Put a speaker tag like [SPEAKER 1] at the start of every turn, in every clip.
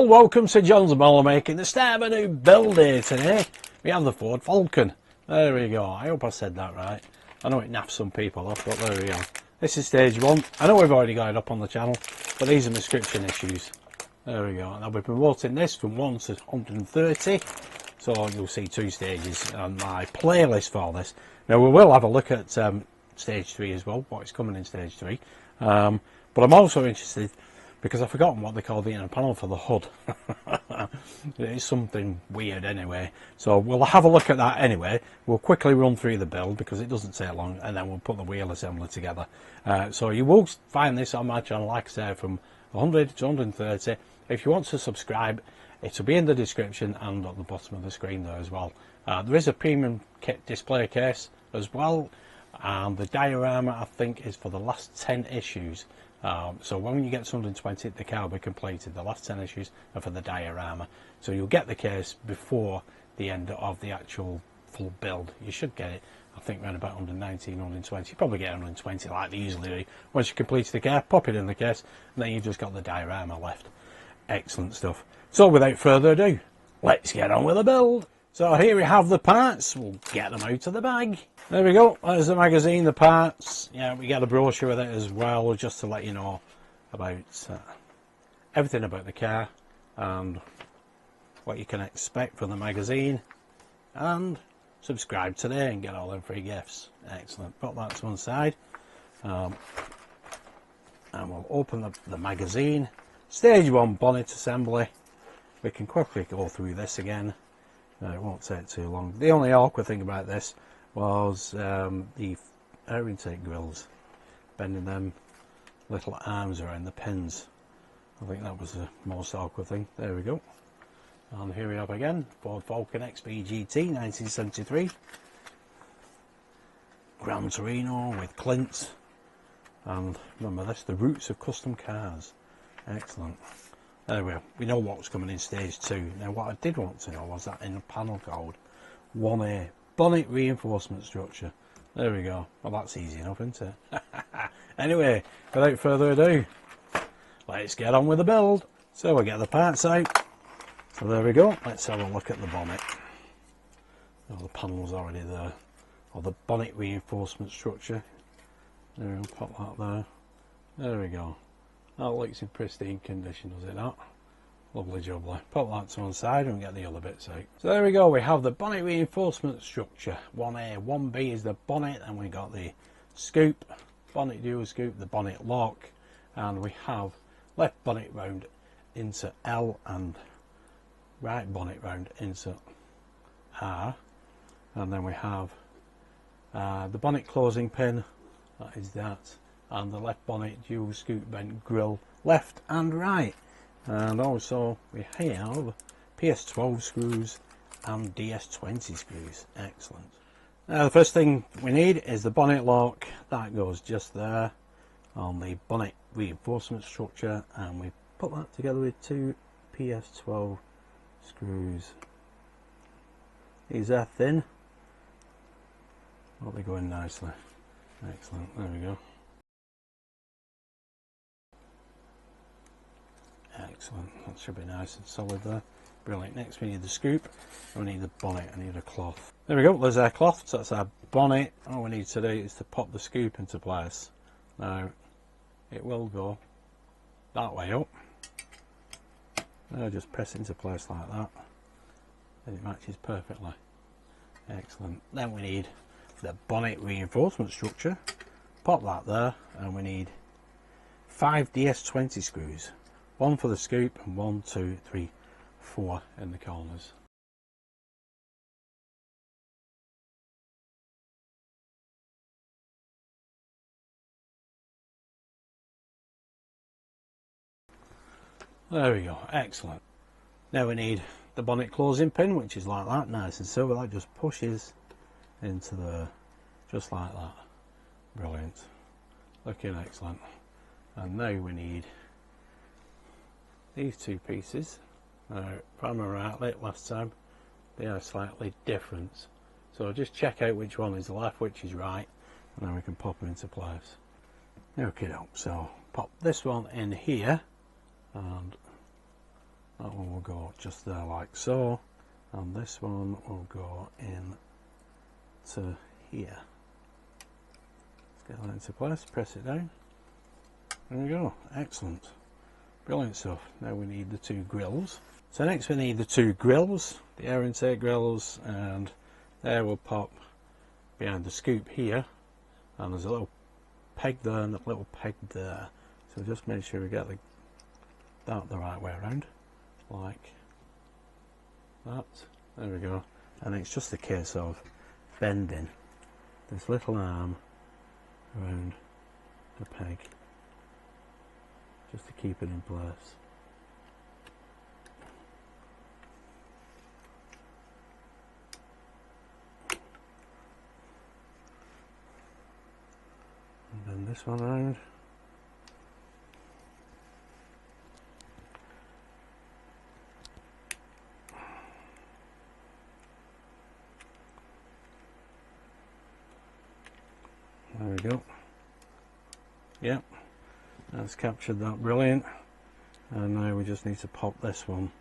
[SPEAKER 1] Well, welcome to John's Molar making the start of a new build here today. We have the Ford Falcon. There we go. I hope I said that right. I know it naffs some people off, but there we go. This is stage one. I know we've already got it up on the channel, but these are description issues. There we go. And I'll be promoting this from 1 to 130. So you'll see 2 stages on my playlist for this. Now we will have a look at stage 3 as well, what is coming in stage 3. But I'm also interested, because I've forgotten what they call the inner panel for the hood. It's something weird anyway. So we'll have a look at that anyway. We'll quickly run through the build because it doesn't take long, and then we'll put the wheel assembly together. So you will find this on my channel, like I said, from 100 to 130. If you want to subscribe, it'll be in the description and at the bottom of the screen there as well. There is a premium display case as well, and the diorama I think is for the last 10 issues. So when you get 120, the car will be completed. The last 10 issues are for the diorama, so you'll get the case before the end of the actual full build. You should get it, I think, around about 119, 120. You probably get 120 like they usually do. Once you complete the car, pop it in the case, and then you've just got the diorama left. Excellent stuff. So without further ado, let's get on with the build. So here we have the parts. We'll get them out of the bag. There we go. There's the magazine, the parts. Yeah, we get a brochure with it as well, just to let you know about everything about the car and what you can expect from the magazine. And subscribe today and get all them free gifts. Excellent. Put that to one side. And we'll open the magazine. Stage 1 bonnet assembly. We can quickly go through this again. It won't take too long. The only awkward thing about this was the air intake grills, bending them little arms around the pins. I think that was the most awkward thing. There we go. And here we have again Ford Falcon XP-GT 1973. Gran Torino with Clint. And remember this, the roots of custom cars. Excellent. There we go. We know what's coming in stage 2. Now what I did want to know was that in the panel code 1A, bonnet reinforcement structure. There we go. Well, that's easy enough, isn't it? Anyway, without further ado, let's get on with the build. So we'll get the parts out. So there we go. Let's have a look at the bonnet. Oh, the panel's already there. Or the bonnet reinforcement structure. There we go. Pop that there. There we go. That looks in pristine condition, does it not? Lovely jubbly. Put that to one side and get the other bits out. So there we go, we have the bonnet reinforcement structure. 1A, 1B is the bonnet, and we got the scoop, bonnet dual scoop, the bonnet lock, and we have left bonnet round into L and right bonnet round into R, and then we have the bonnet closing pin, that is that, and the left bonnet dual scoop vent grill left and right. And also we have PS12 screws and DS20 screws. Excellent. Now the first thing we need is the bonnet lock. That goes just there on the bonnet reinforcement structure, and we put that together with 2 PS12 screws. These are thin, but they go in nicely. Excellent. There we go. Excellent, that should be nice and solid there. Brilliant. Next we need the scoop, and we need the bonnet. I need a cloth. There we go, there's our cloth, so that's our bonnet. All we need to do is to pop the scoop into place. Now it will go that way up. Now just press into place like that, and it matches perfectly. Excellent. Then we need the bonnet reinforcement structure. Pop that there, and we need 5 DS20 screws. 1 for the scoop and 1, 2, 3, 4 in the corners. There we go, excellent. Now we need the bonnet closing pin, which is like that, nice and silver. That just pushes into there, just like that. Brilliant, looking excellent. And now we need these 2 pieces. Now, if I remember rightly last time, they are slightly different. So just check out which one is left, which is right, and then we can pop them into place. Okay, so pop this one in here, and That one will go just there like so, and this one will go in to here. Let's get that into place, press it down. There we go, excellent. Brilliant stuff. Now we need the two grills. So next we need the two grills, the air intake grills, and there will pop behind the scoop here, and there's a little peg there and a little peg there. So just make sure we get that the right way around, like that. There we go. And it's just a case of bending this little arm around the peg just to keep it in place. And then this one around. There we go. Yep, that's captured that, brilliant. And now we just need to pop this one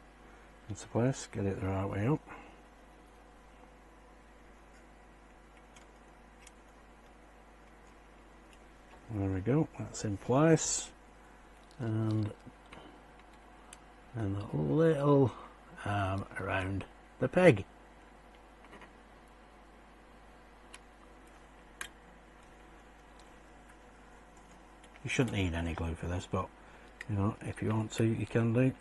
[SPEAKER 1] into place, get it the right way up. There we go, that's in place. And a little arm around the peg. You shouldn't need any glue for this, but you know, if you want to, you can do.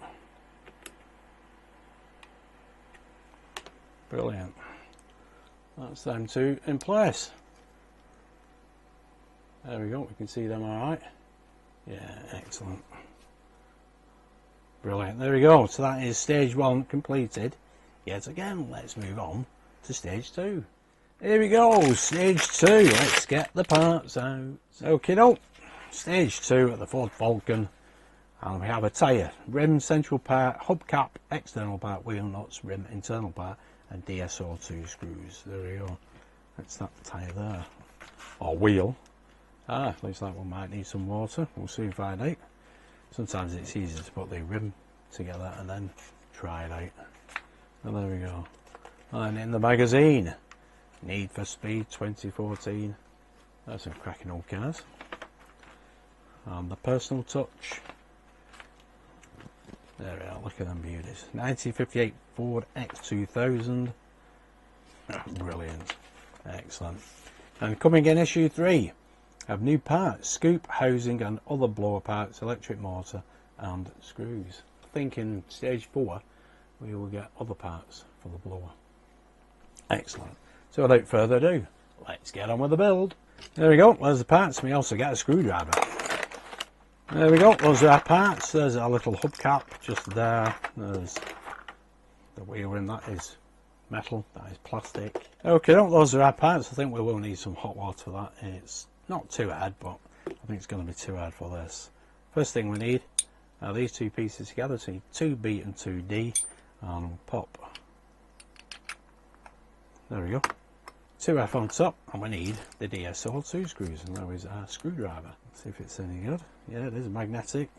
[SPEAKER 1] Brilliant. That's them two in place. There we go, we can see them alright. Yeah, excellent. Brilliant, there we go. So that is stage one completed. Yet again, let's move on to stage two. Here we go, stage two. Let's get the parts out. Okay, no. Stage two at the Ford Falcon, and we have a tyre, rim central part, hubcap external part, wheel nuts, rim internal part, and DSO2 screws. There we go. That's that tyre there, or wheel. Looks like we might need some water. We'll soon find out. Sometimes it's easier to put the rim together and then try it out. And there we go. And in the magazine, Need for Speed 2014. That's some cracking old cars. And the personal touch. There we are, look at them beauties. 1958 Ford X2000. Brilliant. Excellent. And coming in issue 3, have new parts, scoop, housing and other blower parts, electric motor and screws. I think in stage 4 we will get other parts for the blower. Excellent. So without further ado, let's get on with the build. There we go, there's the parts. We also get a screwdriver. There we go, those are our parts. There's our little hubcap just there. There's the wheel rim, that is metal, that is plastic. Okay, those are our parts. I think we will need some hot water for that. It's not too hard, but I think it's going to be too hard for this. First thing we need are these two pieces together. So you need 2B and 2D, and we'll pop. There we go. 2F on top, and we need the DSO2 screws, and there is our screwdriver. Let's see if it's any good. Yeah, it is magnetic.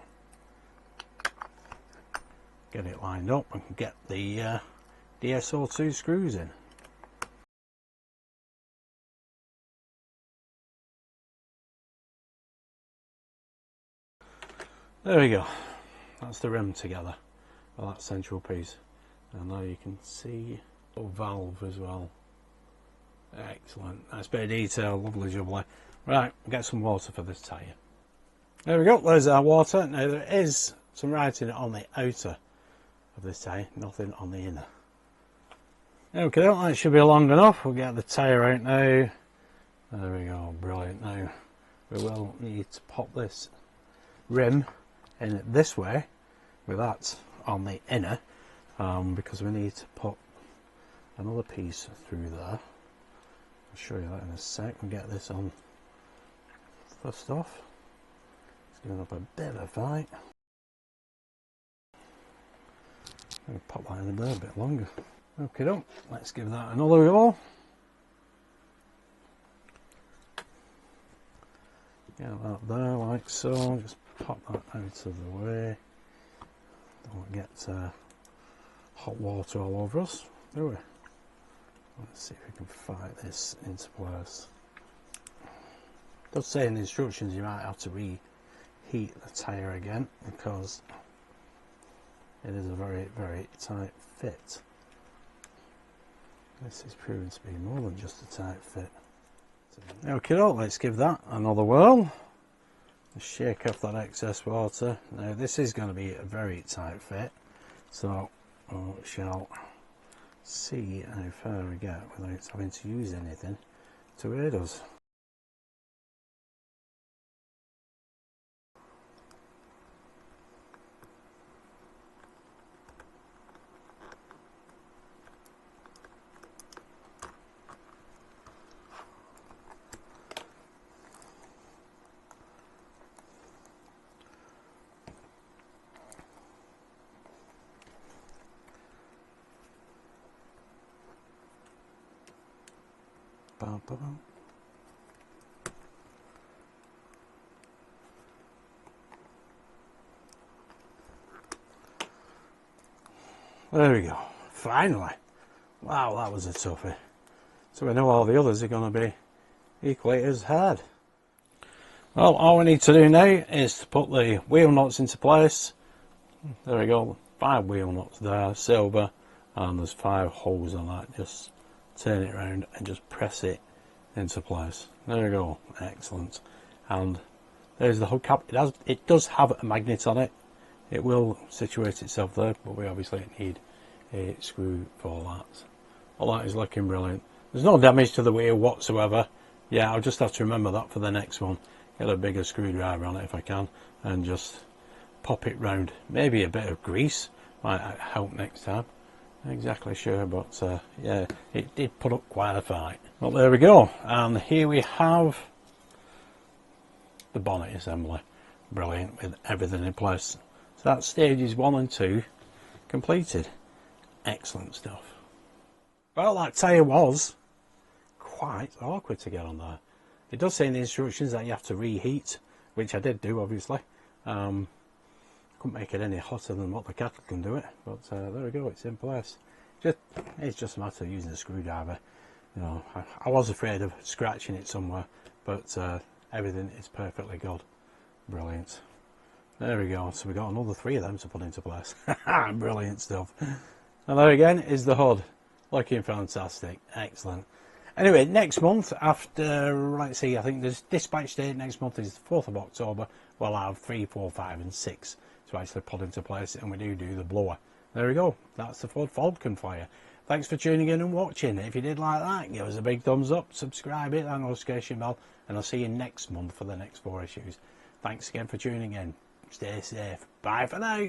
[SPEAKER 1] Get it lined up and get the DSO2 screws in. There we go. That's the rim together, well, that central piece. And now you can see a valve as well. Excellent, nice bit of detail, lovely jubbly. Right, we'll get some water for this tyre. There we go, there's our water. Now there is some writing on the outer of this tyre, nothing on the inner. Okay, that should be long enough. We'll get the tyre out now. There we go, brilliant. Now we will need to pop this rim in it this way with that on the inner, because we need to put another piece through there. I'll show you that in a sec. We'll get this on first off. It's giving up a bit of a fight. I'll pop that in there a bit longer. Okay, let's give that another go. Get that there like so. Just pop that out of the way. Don't get hot water all over us, do we? Let's see if we can fight this into place. It does say in the instructions you might have to reheat the tyre again because it is a very, very tight fit. This is proving to be more than just a tight fit. Okay, let's give that another whirl. Shake off that excess water. Now this is going to be a very tight fit, so we shall see how far we get without having to use anything to aid us. Bum, bum, bum. There we go. Finally. Wow, that was a toughie. So we know all the others are going to be equally as hard. Well, all we need to do now is to put the wheel nuts into place. There we go. 5 wheel nuts there, silver, and there's 5 holes on that. Just turn it around and just press it into place. There we go. Excellent. And there's the hubcap. It does have a magnet on it. It will situate itself there, but we obviously need a screw for that. All that is looking brilliant. There's no damage to the wheel whatsoever. Yeah, I'll just have to remember that for the next one. Get a bigger screwdriver on it if I can, and just pop it round. Maybe a bit of grease might help next time. Not exactly sure, but yeah, it did put up quite a fight. Well, there we go, and here we have the bonnet assembly. Brilliant, with everything in place. So that's stages 1 and 2 completed. Excellent stuff. Well, that tyre was quite awkward to get on there. It does say in the instructions that you have to reheat, which I did do, obviously. Couldn't make it any hotter than what the kettle can do it, but there we go, it's in place. It's just a matter of using a screwdriver. You know, I was afraid of scratching it somewhere, but everything is perfectly good. Brilliant. There we go, so we got another 3 of them to put into place. Brilliant stuff. And there again is the hood, looking fantastic. Excellent. Anyway, next month, after, let's see, I think there's dispatch date next month is the 4th of October. We'll have 3, 4, 5 and 6 to actually put into place, and we do the blower. There we go, that's the Ford Falcon for you. Thanks for tuning in and watching. If you did like that, give us a big thumbs up, subscribe, hit that notification bell, and I'll see you next month for the next 4 issues. Thanks again for tuning in. Stay safe. Bye for now.